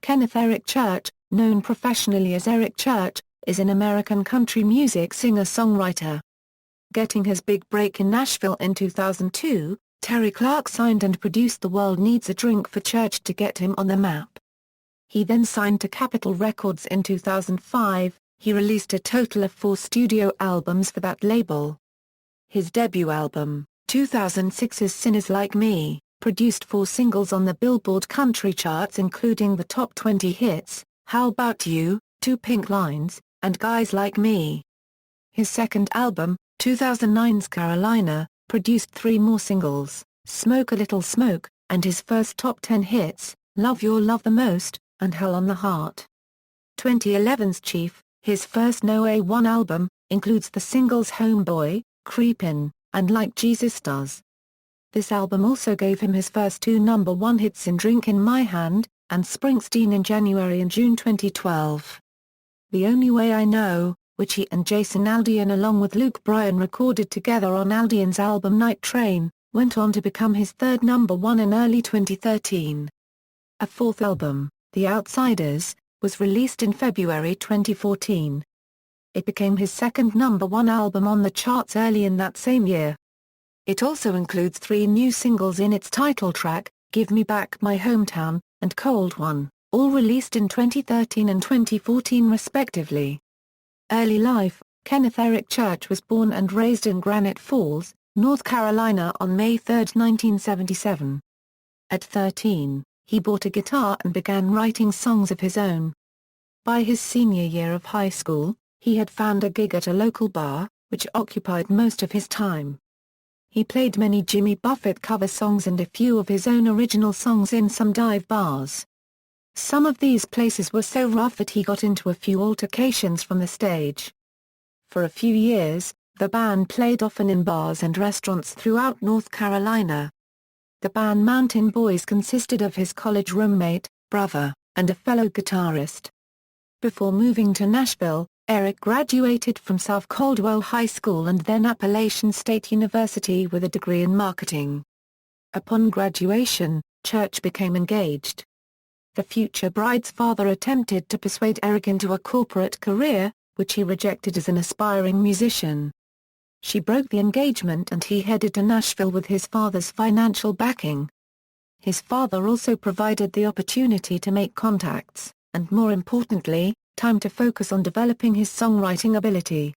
Kenneth Eric Church, known professionally as Eric Church, is an American country music singer-songwriter. Getting his big break in Nashville in 2002, Terri Clark signed and produced The World Needs a Drink for Church to get him on the map. He then signed to Capitol Records in 2005. He released a total of 4 studio albums for that label. His debut album, 2006's Sinners Like Me, produced 4 singles on the Billboard country charts including the top 20 hits, How Bout You, 2 Pink Lines, and Guys Like Me. His second album, 2009's Carolina, produced 3 more singles, Smoke a Little Smoke, and his first top 10 hits, Love Your Love the Most, and Hell on the Heart. 2011's Chief, his first No. 1 album, includes the singles Homeboy, Creepin, and Like Jesus Does. This album also gave him his first 2 number 1 hits in Drink in My Hand, and Springsteen in January and June 2012. The Only Way I Know, which he and Jason Aldean along with Luke Bryan recorded together on Aldean's album Night Train, went on to become his 3rd number 1 in early 2013. A 4th album, The Outsiders, was released in February 2014. It became his 2nd number 1 album on the charts early in that same year. It also includes 3 new singles in its title track, Give Me Back My Hometown, and Cold One, all released in 2013 and 2014 respectively. Early life, Kenneth Eric Church was born and raised in Granite Falls, North Carolina on May 3, 1977. At 13, he bought a guitar and began writing songs of his own. By his senior year of high school, he had found a gig at a local bar, which occupied most of his time. He played many Jimmy Buffett cover songs and a few of his own original songs in some dive bars. Some of these places were so rough that he got into a few altercations from the stage. For a few years, the band played often in bars and restaurants throughout North Carolina. The band Mountain Boys consisted of his college roommate, brother, and a fellow guitarist. Before moving to Nashville, Eric graduated from South Caldwell High School and then Appalachian State University with a degree in marketing. Upon graduation, Church became engaged. The future bride's father attempted to persuade Eric into a corporate career, which he rejected as an aspiring musician. She broke the engagement and he headed to Nashville with his father's financial backing. His father also provided the opportunity to make contacts, and more importantly, time to focus on developing his songwriting ability.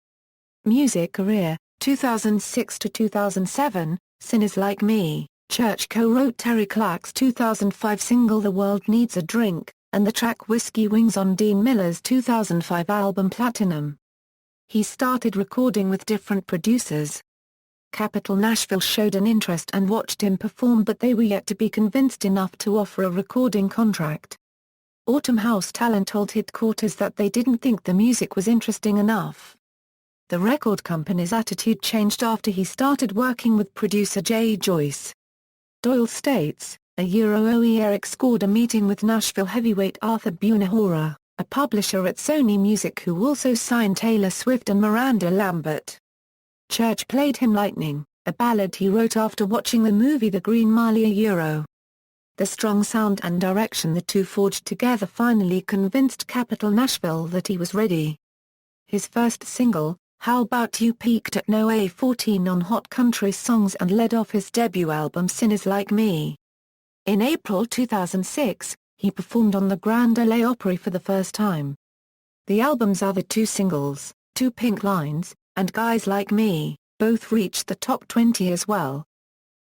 Music career, 2006 to 2007, Sinners Like Me, Church co-wrote Terri Clark's 2005 single The World Needs a Drink, and the track Whiskey Wings on Dean Miller's 2005 album Platinum. He started recording with different producers. Capitol Nashville showed an interest and watched him perform, but they were yet to be convinced enough to offer a recording contract. Autumn House Talent told Headquarters that they didn't think the music was interesting enough. The record company's attitude changed after he started working with producer Jay Joyce. Doyle states, Eric scored a meeting with Nashville heavyweight Arthur Bunahora, a publisher at Sony Music who also signed Taylor Swift and Miranda Lambert. Church played him Lightning, a ballad he wrote after watching the movie The Green Mile. The strong sound and direction the two forged together finally convinced Capitol Nashville that he was ready. His first single, How Bout You, peaked at No. 14 on Hot Country Songs and led off his debut album Sinners Like Me. In April 2006, he performed on the Grand Ole Opry for the first time. The album's other 2 singles, 2 Pink Lines, and Guys Like Me, both reached the top 20 as well.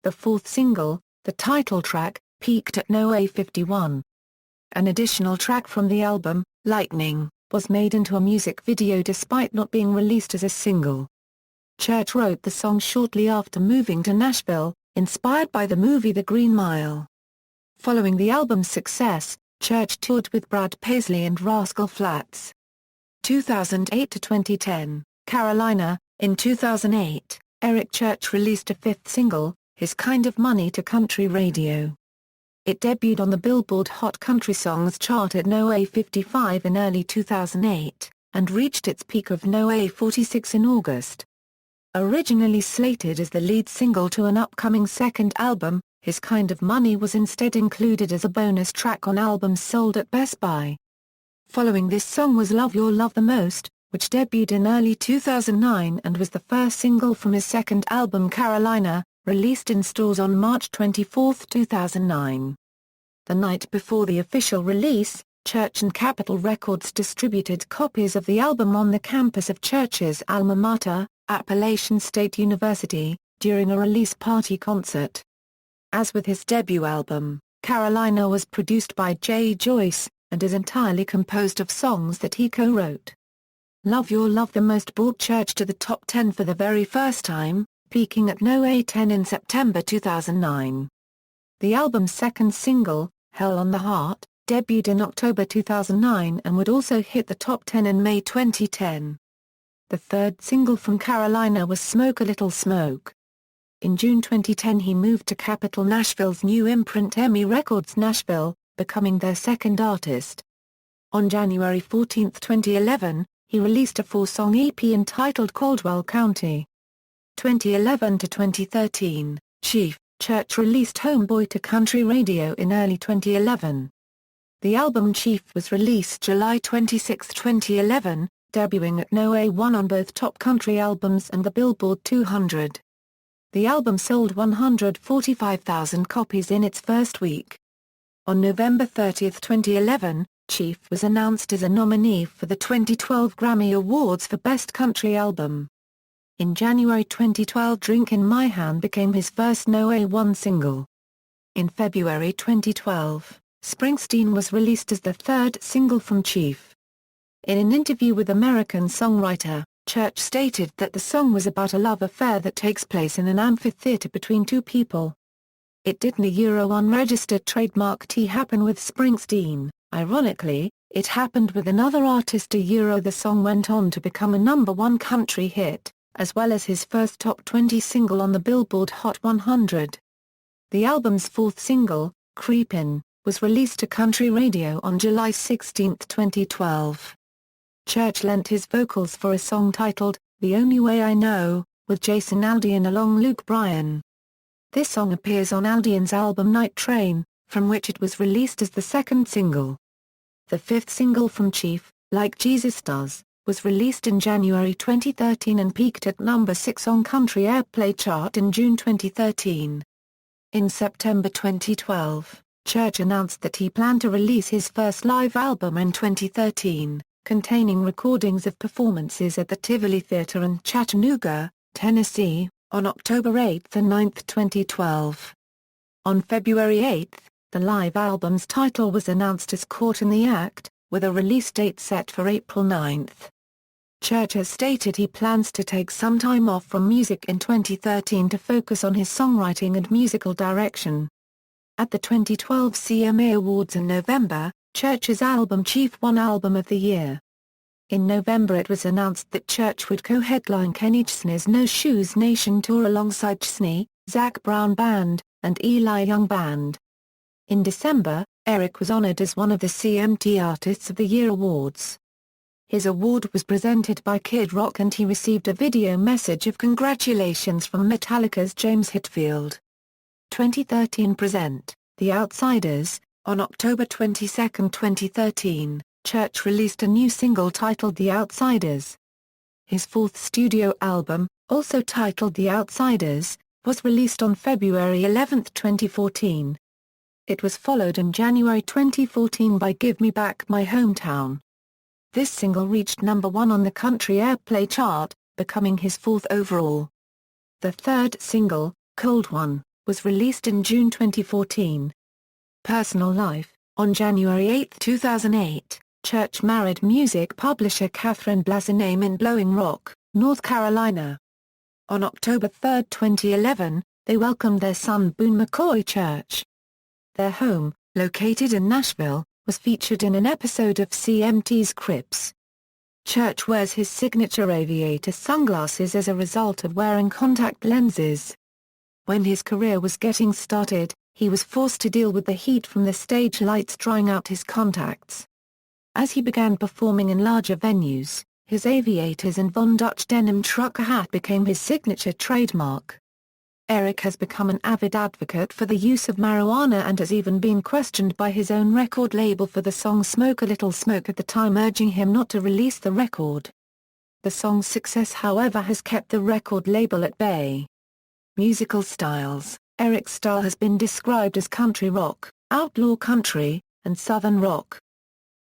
The 4th single, the title track, peaked at No. 51. An additional track from the album, Lightning, was made into a music video despite not being released as a single. Church wrote the song shortly after moving to Nashville, inspired by the movie The Green Mile. Following the album's success, Church toured with Brad Paisley and Rascal Flatts. 2008 to 2010, Carolina. In 2008, Eric Church released a 5th single, His Kind of Money, to country radio. It debuted on the Billboard Hot Country Songs chart at No. 55 in early 2008, and reached its peak of No. 46 in August. Originally slated as the lead single to an upcoming second album, His Kind of Money was instead included as a bonus track on albums sold at Best Buy. Following this song was Love Your Love the Most, which debuted in early 2009 and was the first single from his second album Carolina, released in stores on March 24, 2009. The night before the official release, Church and Capitol Records distributed copies of the album on the campus of Church's alma mater, Appalachian State University, during a release party concert. As with his debut album, Carolina was produced by Jay Joyce, and is entirely composed of songs that he co-wrote. Love Your Love the Most brought Church to the top 10 for the very first time, peaking at No. 10 in September 2009. The album's second single, Hell on the Heart, debuted in October 2009 and would also hit the top 10 in May 2010. The third single from Carolina was Smoke a Little Smoke. In June 2010 he moved to Capitol Nashville's new imprint EMI Records Nashville, becoming their second artist. On January 14, 2011, he released a 4-song EP entitled Caldwell County. 2011 to 2013, Chief, Church released Homeboy to country radio in early 2011. The album Chief was released July 26, 2011, debuting at No. 1 on both Top Country Albums and the Billboard 200. The album sold 145,000 copies in its first week. On November 30, 2011, Chief was announced as a nominee for the 2012 Grammy Awards for Best Country Album. In January 2012 Drink in My Hand became his first No. 1 single. In February 2012, Springsteen was released as the third single from Chief. In an interview with American Songwriter, Church stated that the song was about a love affair that takes place in an amphitheater between two people. It didn't a unregistered trademark T happen with Springsteen. Ironically, it happened with another artist the song went on to become a #1 country hit, as well as his first top 20 single on the Billboard Hot 100. The album's fourth single, Creepin, was released to country radio on July 16, 2012. Church lent his vocals for a song titled, The Only Way I Know, with Jason Aldean along Luke Bryan. This song appears on Aldean's album Night Train, from which it was released as the second single. The fifth single from Chief, Like Jesus Does, was released in January 2013 and peaked at number 6 on Country Airplay chart in June 2013. In September 2012, Church announced that he planned to release his first live album in 2013, containing recordings of performances at the Tivoli Theatre in Chattanooga, Tennessee, on October 8 and 9, 2012. On February 8, the live album's title was announced as Caught in the Act, with a release date set for April 9. Church has stated he plans to take some time off from music in 2013 to focus on his songwriting and musical direction. At the 2012 CMA Awards in November, Church's album Chief won Album of the Year. In November it was announced that Church would co-headline Kenny Chesney's No Shoes Nation tour alongside Chesney, Zac Brown Band, and Eli Young Band. In December, Eric was honored as one of the CMT Artists of the Year awards. His award was presented by Kid Rock and he received a video message of congratulations from Metallica's James Hetfield. 2013 present, The Outsiders. On October 22, 2013, Church released a new single titled The Outsiders. His fourth studio album, also titled The Outsiders, was released on February 11, 2014. It was followed in January 2014 by Give Me Back My Hometown. This single reached number 1 on the Country Airplay chart, becoming his fourth overall. The third single, Cold One, was released in June 2014. Personal life. On January 8, 2008, Church married music publisher Catherine Blaziname in Blowing Rock, North Carolina. On October 3, 2011, they welcomed their son Boone McCoy Church. Their home, located in Nashville, was featured in an episode of CMT's Crips. Church wears his signature aviator sunglasses as a result of wearing contact lenses. When his career was getting started, he was forced to deal with the heat from the stage lights drying out his contacts. As he began performing in larger venues, his aviators and Von Dutch denim trucker hat became his signature trademark. Eric has become an avid advocate for the use of marijuana and has even been questioned by his own record label for the song Smoke a Little Smoke at the time, urging him not to release the record. The song's success, however, has kept the record label at bay. Musical styles: Eric's style has been described as country rock, outlaw country, and southern rock.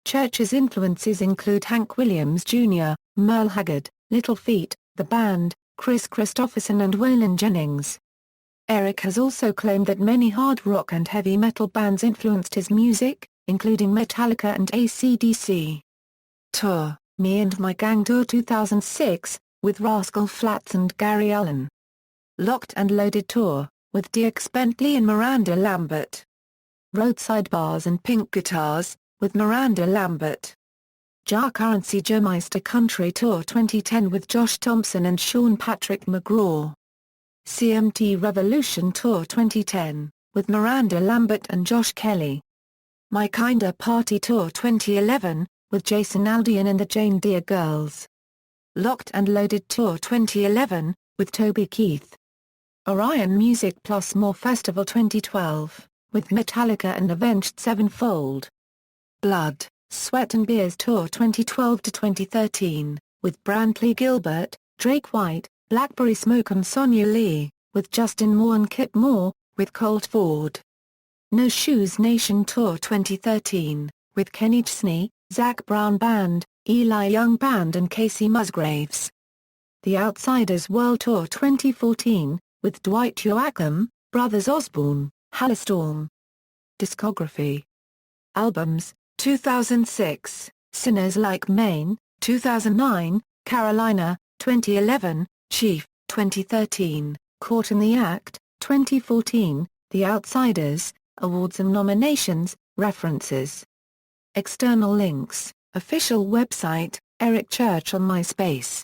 Church's influences include Hank Williams Jr., Merle Haggard, Little Feat, The Band, Chris Christopherson and Waylon Jennings. Eric has also claimed that many hard rock and heavy metal bands influenced his music, including Metallica and AC/DC. Tour: Me and My Gang Tour 2006, with Rascal Flatts and Gary Allan. Locked and Loaded Tour, with Dierks Bentley and Miranda Lambert. Roadside Bars and Pink Guitars, with Miranda Lambert. Jar Currency Jazzmeister Country Tour 2010 with Josh Thompson and Sean Patrick McGraw. CMT Revolution Tour 2010, with Miranda Lambert and Josh Kelly. My Kinda Party Tour 2011, with Jason Aldean and the Jane Deere Girls. Locked and Loaded Tour 2011, with Toby Keith. Orion Music Plus More Festival 2012, with Metallica and Avenged Sevenfold. Blood, Sweat and Beers Tour 2012-2013, with Brantley Gilbert, Drake White, Blackberry Smoke and Sonya Lee, with Justin Moore and Kip Moore, with Colt Ford. No Shoes Nation Tour 2013, with Kenny Chesney, Zac Brown Band, Eli Young Band and Casey Musgraves. The Outsiders World Tour 2014, with Dwight Yoakam, Brothers Osborne, Halestorm. Discography. Albums: 2006, Sinners Like Maine, 2009, Carolina, 2011, Chief, 2013, Caught in the Act, 2014, The Outsiders, Awards and Nominations, References. External links: Official website, Eric Church on MySpace.